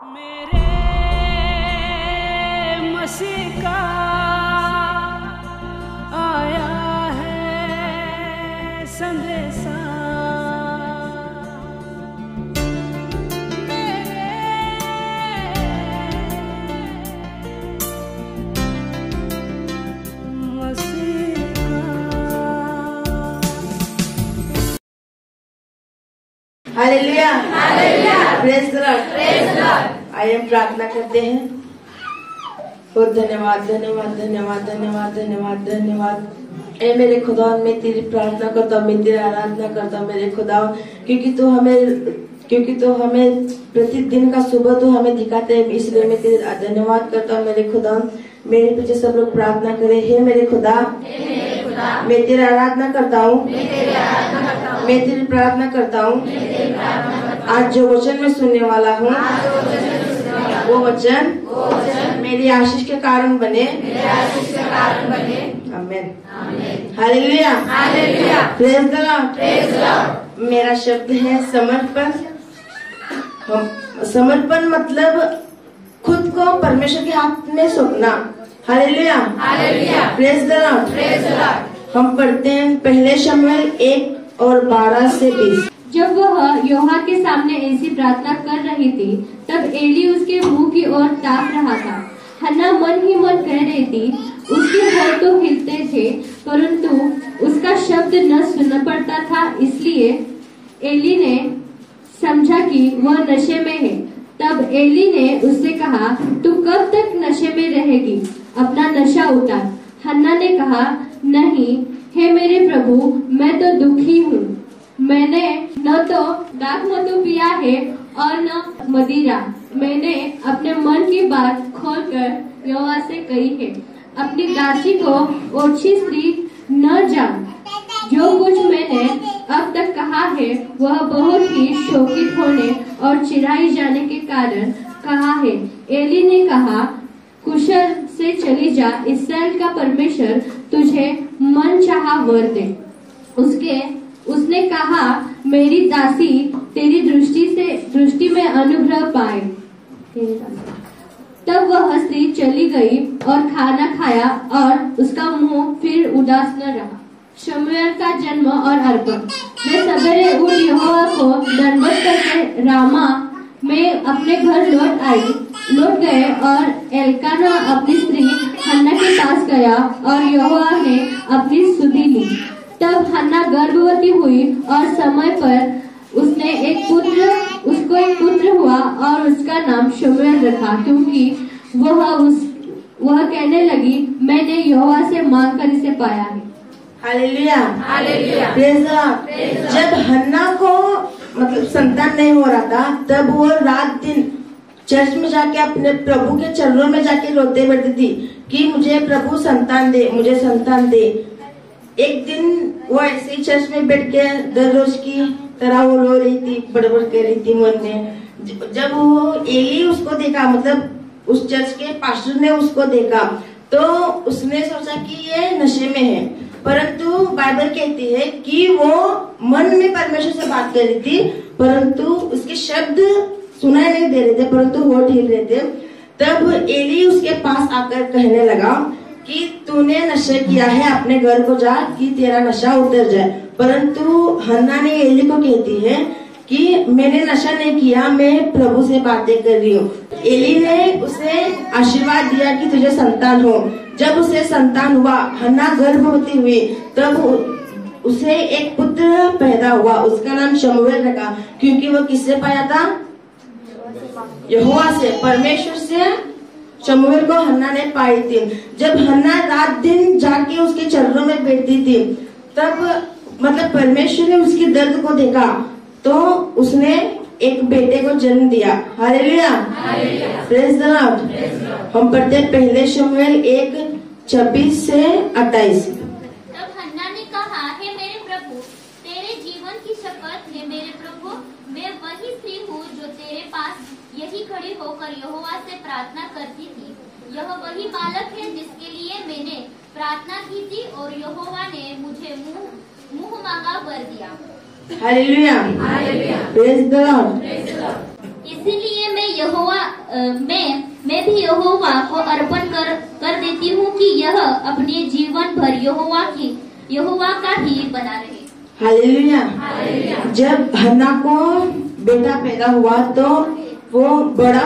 मेरे मसीह का आया है संदेशा, हालेलुया, प्रेज़ द लॉर्ड। आइए हम प्रार्थना करते हैं। और धन्यवाद धन्यवाद धन्यवाद धन्यवाद धन्यवाद धन्यवाद। ए मेरे खुदा, मैं तेरी प्रार्थना करता हूँ, मैं तेरी आराधना करता हूँ मेरे खुदा, क्योंकि तो हमें प्रतिदिन का सुबह तो हमें दिखाते हैं, इसलिए मैं तेरा धन्यवाद करता हूँ मेरे खुदा। मेरे पीछे सब लोग प्रार्थना करें। हे मेरे खुदा, मैं तेरी आराधना करता हूँ, मैं तेरी प्रार्थना करता हूँ। आज जो वचन मैं सुनने वाला हूँ वो वचन मेरी आशीष के कारण बने। आमीन, हालेलुया, प्रेज़ द लॉर्ड। मेरा शब्द है समर्पण। समर्पण मतलब खुद को परमेश्वर के हाथ में सौंपना। Hallelujah, praise the Lord. हम पढ़ते हैं पहले शमूएल 1:12 से 20। जब वह यहोवा के सामने ऐसी प्रार्थना कर रही थी, तब एली उसके मुंह की ओर ताक रहा था। हन्ना मन ही मन कह रही थी, उसके होंठ तो हिलते थे, परंतु उसका शब्द न सुन पड़ता था। इसलिए एली ने समझा कि वह नशे में है। तब एली ने उससे कहा, तू कब तक नशे में रहेगी? अपना नशा उतार। हन्ना ने कहा, नहीं हे मेरे प्रभु, मैं तो दुखी हूँ। मैंने न तो दाखमधु पिया है और न मदिरा। मैंने अपने मन की बात खोलकर यहोवा से कही है। अपनी दासी को ओछी स्त्री न जान। जो कुछ मैंने अब तक कहा है वह बहुत ही शोकित होने और चिढ़ाई जाने के कारण कहा है। एली ने कहा, कुशल से चली जा, इस्राएल का परमेश्वर तुझे मन चाहा वर दे। उसने कहा, मेरी दासी तेरी दृष्टि में अनुग्रह पाए। तब वह स्त्री चली गई और खाना खाया और उसका मुंह फिर उदास न रहा। शमूएल का जन्म और अर्पण। वे सवेरे उठ यहोवा को दंडवत करके रामा में अपने घर लौट गए और एल्काना अपनी स्त्री हन्ना के पास गया और यहोवा ने अपनी सुधि ली। तब हन्ना गर्भवती हुई और समय पर उसको एक पुत्र हुआ और उसका नाम शमूएल रखा, क्योंकि वह कहने लगी, मैंने यहोवा से मांगकर इसे पाया है। Hallelujah, praise the Lord. जब हन्ना को मतलब संतान नहीं हो रहा था, तब वो रात दिन चर्च में जाके अपने प्रभु के चरणों में जाके रोते बैठती थी कि मुझे प्रभु संतान दे, मुझे संतान दे। एक दिन वो ऐसे ही चर्च में बैठ के दर रोज की तरह वो रो रही थी, बड़बड़ कर रही थी मन में। जब वो एली उसको देखा, मतलब उस चर्च के पास्टर ने उसको देखा, तो उसने सोचा कि ये नशे में है। परंतु बाइबल कहती है कि वो मन में परमेश्वर से बात कर रही थी, परंतु उसके शब्द सुनाई नहीं दे रहे थे, परंतु होठ हिल रहे थे। तब एली उसके पास आकर कहने लगा कि तूने नशा किया है, अपने घर को जा कि तेरा नशा उतर जाए। परंतु हन्ना ने एली को कहती है कि मैंने नशा नहीं किया, मैं प्रभु से बातें कर रही हूँ। एली ने उसे आशीर्वाद दिया कि तुझे संतान हो। जब उसे संतान हुआ, हन्ना गर्भवती हुई, तब उसे एक पुत्र पैदा हुआ। उसका नाम शमूएल रखा, क्योंकि वो किससे पाया था? यहोवा से, परमेश्वर से शमूएल को हन्ना ने पाई थी। जब हन्ना रात दिन जाके उसके चरणों में बैठती थी, तब मतलब परमेश्वर ने उसकी दर्द को देखा, तो उसने एक बेटे को जन्म दिया। Hallelujah, praise the Lord. हम पढ़ते हैं पहले शमूएल 1:26 से 28। तब हन्ना ने कहा, हे मेरे प्रभु, तेरे जीवन की शपथ है मेरे प्रभु, मैं वही स्त्री हूँ जो तेरे पास यही खड़ी होकर यहोवा से प्रार्थना करती थी। यह वही बालक है जिसके लिए मैंने प्रार्थना की थी और यहोवा ने मुझे मुंह मांगा वर दिया। Hallelujah, praise the Lord. इसलिए मैं भी यहोवा को अर्पण कर देती हूँ कि यह अपने जीवन भर यहोवा का ही बना रहे। हालेलुया। जब हन्ना को बेटा पैदा हुआ तो वो बड़ा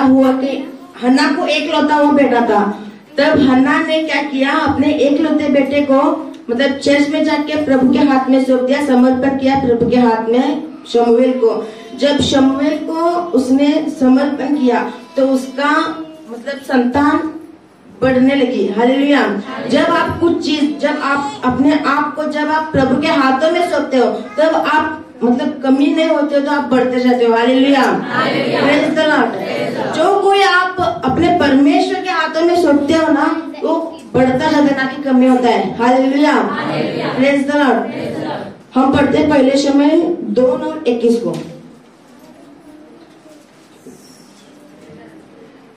हुआ कि हन्ना को एक लौता वो बेटा था। तब हन्ना ने क्या किया, अपने एक लौते बेटे को मतलब चर्च में जाके प्रभु के हाथ में सौंप दिया, समर्पण किया प्रभु के हाथ में शमूएल को। जब शमूएल को उसने समर्पण किया तो उसका मतलब संतान बढ़ने लगी। हालेलुया। जब आप अपने आप को जब आप प्रभु के हाथों में सौंपते हो तब आप मतलब कमी नहीं होते हो तो आप बढ़ते जाते हो। हालेलुया। Praise the Lord. जो कोई आप अपने परमेश्वर के हाथों में सौंपते हो ना वो बढ़ता जाता है, ना कि कमी होता है। हालेलुया। Praise the Lord. हम पढ़ते पहले समय 2:21 को।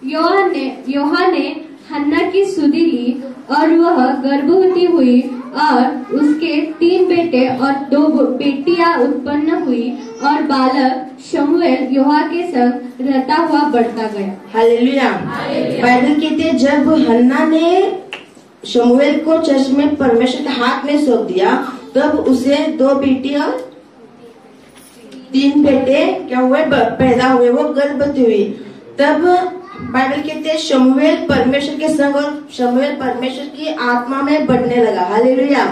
योहान ने हन्ना की सुधि ली और वह गर्भवती हुई और उसके 3 बेटे और 2 बेटियां उत्पन्न हुई और बालक शमूएल योहा के संग रहता हुआ बढ़ता गया। हालेलुया। बाइबल कहते हैं जब हन्ना ने शमूएल को चर्च में परमेश्वर के हाथ में सौंप दिया तब उसे 2 बेटी और 3 बेटे क्या हुए पैदा हुए, वो गर्भवती हुई। तब बाइबल कहते हैं शमूएल परमेश्वर के संग और शमूएल परमेश्वर की आत्मा में बढ़ने लगा। हालेलुया।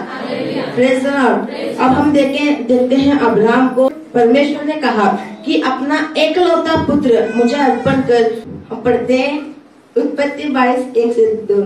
Praise the Lord. अब हम देखते हैं अब्राहम को परमेश्वर ने कहा कि अपना एकलौता पुत्र मुझे अर्पण कर। हम पढ़ते हैं उत्पत्ति 22:1-2।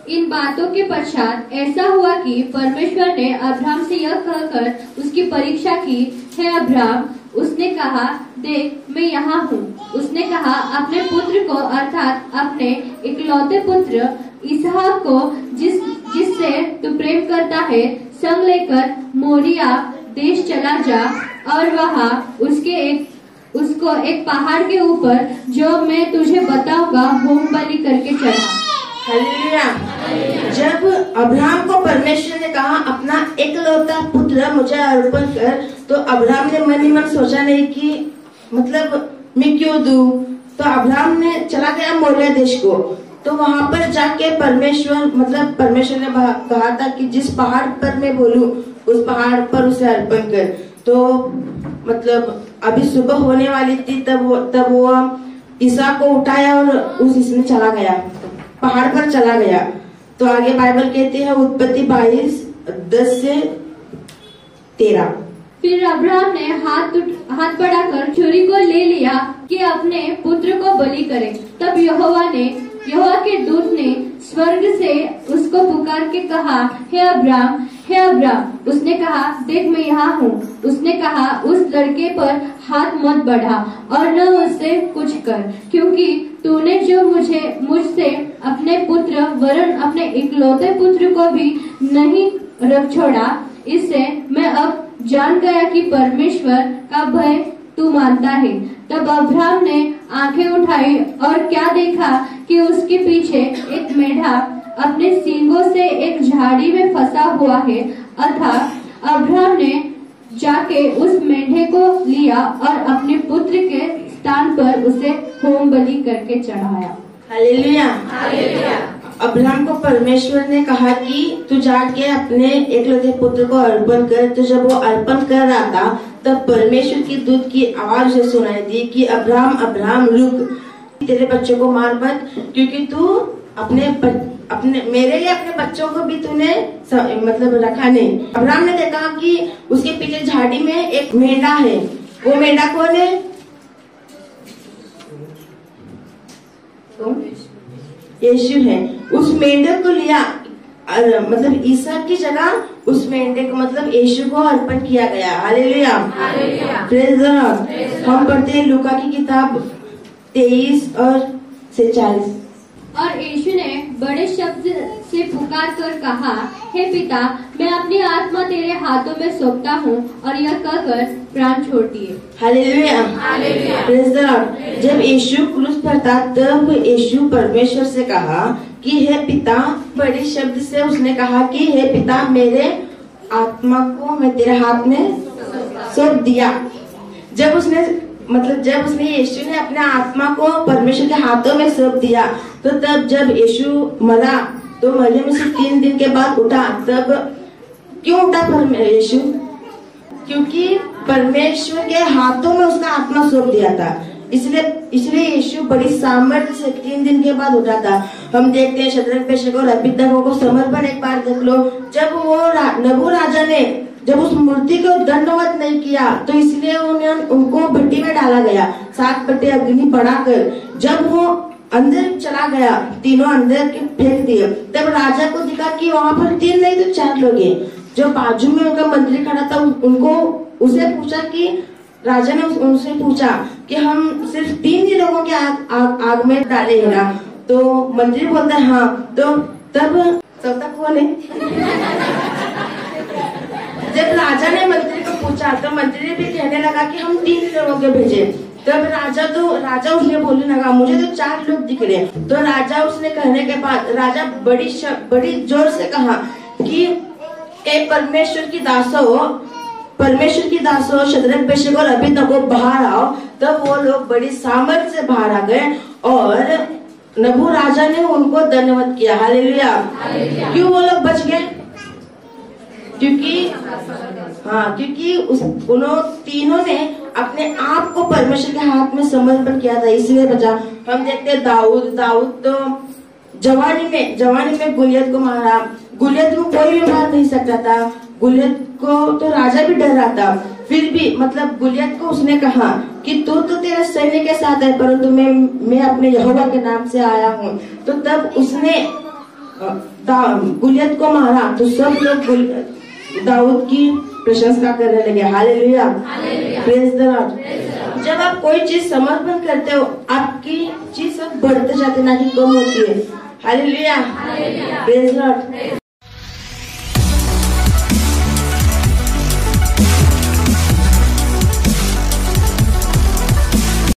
इन बातों के पश्चात ऐसा हुआ कि परमेश्वर ने अब्राहम से यह कहकर उसकी परीक्षा की, हे अब्राहम। उसने कहा, देख मैं यहाँ हूँ। उसने कहा, अपने पुत्र को अर्थात अपने इकलौते पुत्र इसहाक को जिससे तू प्रेम करता है संग लेकर मोरिया देश चला जा और वहाँ उसको एक पहाड़ के ऊपर जो मैं तुझे बताऊंगा होम बलि करके चढ़ा। हालेलुया। जब अब्राहम को परमेश्वर ने कहा अपना एकलौता पुत्र मुझे अर्पण कर तो अब्राहम ने मन ही मन सोचा नहीं कि मतलब मैं क्यों दूं। तो अब्राहम ने चला गया मोरिया देश को। तो वहां पर जाके परमेश्वर ने कहा था कि जिस पहाड़ पर मैं बोलूं उस पहाड़ पर उसे अर्पण कर। तो मतलब अभी सुबह होने वाली थी तब वो ईसा को उठाया और इसमें चला गया, पहाड़ पर चला गया। तो आगे बाइबल कहते हैं उत्पत्ति 22:10-13। फिर अब्राहम ने हाथ बढ़ाकर छुरी को ले लिया कि अपने पुत्र को बलि करे। तब यहोवा के दूत ने स्वर्ग से उसको पुकार के कहा, हे अब्राहम, हे अब्राहम। उसने कहा, देख मैं यहाँ हूँ। उसने कहा, उस लड़के पर हाथ मत बढ़ा और न उससे कुछ कर, क्योंकि तूने जो मुझसे अपने पुत्र वरन अपने इकलौते पुत्र को भी नहीं रख छोड़ा। इससे मैं अब जान गया कि परमेश्वर का भय तू मानता है। तब अब्राहम ने आंखें उठाई और क्या देखा कि उसके पीछे एक मेढ़ा अपने सींगों से एक झाड़ी में फंसा हुआ है। अर्थात अब्राहम ने जाके उस मेढ़े को लिया और अपने पुत्र के स्थान पर उसे होम बलि करके चढ़ाया। हालेलुया। अब्राहम को परमेश्वर ने कहा कि तू जाके अपने एकलौते पुत्र को अर्पण कर। तो जब वो अर्पण कर रहा था तब परमेश्वर की दूत की आवाज उसे सुनाई दी कि अब्राहम अब्राहम रुक, तेरे बच्चों को मार मत, क्योंकि तू अपने मेरे लिए अपने बच्चों को भी तूने रखा नहीं। अब्राहम ने देखा कि उसके पीछे झाड़ी में एक मेंढा है। वो मेंढा कौन है? यीशु है। उस मेंढे को लिया ईसा की जगह उस मेंढे को यीशु को अर्पण किया गया। हालेलुया। Praise the Lord. हम पढ़ते हैं लूका की किताब 23 और 46। और यीशु ने बड़े शब्द से पुकार कर कहा, हे पिता, मैं अपनी आत्मा तेरे हाथों में सौंपता हूँ। और यह कहकर प्राण छोड़ दिए। हालेलुया। Praise the Lord. जब यीशु क्रूस पर था तब यीशु परमेश्वर से कहा कि हे पिता, बड़े शब्द से उसने कहा कि हे पिता, मेरे आत्मा को मैं तेरे हाथ में सौंप दिया। जब उसने मतलब जब उसने यीशु ने अपने आत्मा को परमेश्वर के हाथों में सौंप दिया, तो तब जब यीशु मरा तो मरियम में से 3 दिन के बाद उठा। तब क्यों उठा यीशु? क्योंकि परमेश्वर के हाथों में उसका आत्मा सौंप दिया था, इसलिए यीशु बड़ी सामर्थ्य से 3 दिन के बाद उठा था। हम देखते हैं शद्रक मेशक और अबेदनगो को समर्पण एक बार देख लो। जब वो नबू राजा ने जब उस मूर्ति को दंडवत नहीं किया तो इसलिए उनको भट्टी में डाला गया, 7 भट्टे अग्नि बढ़ाकर। जब वो अंदर चला गया, तीनों अंदर फेंक दिए, तब राजा को दिखा कि वहाँ पर 3 नहीं तो 4 लोग हैं। जो बाजू में उनका मंत्री खड़ा था उसे पूछा कि राजा ने उनसे पूछा कि हम सिर्फ 3 ही लोगों के आग में डाले हैं ना? तो मंत्री बोलता है हाँ। तो तब तक कौन है? जब राजा ने मंत्री को पूछा तो मंत्री भी कहने लगा कि हम 3 लोगों के भेजे। तब राजा उसने बोलने लगा मुझे तो 4 लोग दिख रहे। तो राजा उसने कहने के बाद राजा बड़ी जोर से कहा कि परमेश्वर की दासों शद्रक मेशक और अबेदनगो बाहर आओ। तब वो लोग बड़ी सामर्थ्य से बाहर आ गए और नबू राजा ने उनको धन्यवाद किया। हालेलुया। क्यों वो लोग बच गए? क्योंकि उन तीनों ने अपने आप को परमेश्वर के हाथ में समर्पण किया था, इसलिए बचा। हम देखते हैं दाऊद तो जवानी में गुलियत को मारा। गुलियत को कोई भी मार नहीं सकता था, गुलियत को तो राजा भी डर रहा था। फिर भी मतलब गुलियत को उसने कहा कि तू तो तेरे सैन्य के साथ है, परंतु मैं अपने यहोवा के नाम से आया हूँ। तो तब उसने गुलियत को मारा तो सब लोग दाऊद की प्रशंसा करने लगे। Hallelujah, praise the Lord. जब आप कोई चीज समर्पण करते हो आपकी चीज सब बढ़ते जाती ना कि कम होती है। Hallelujah, praise the Lord.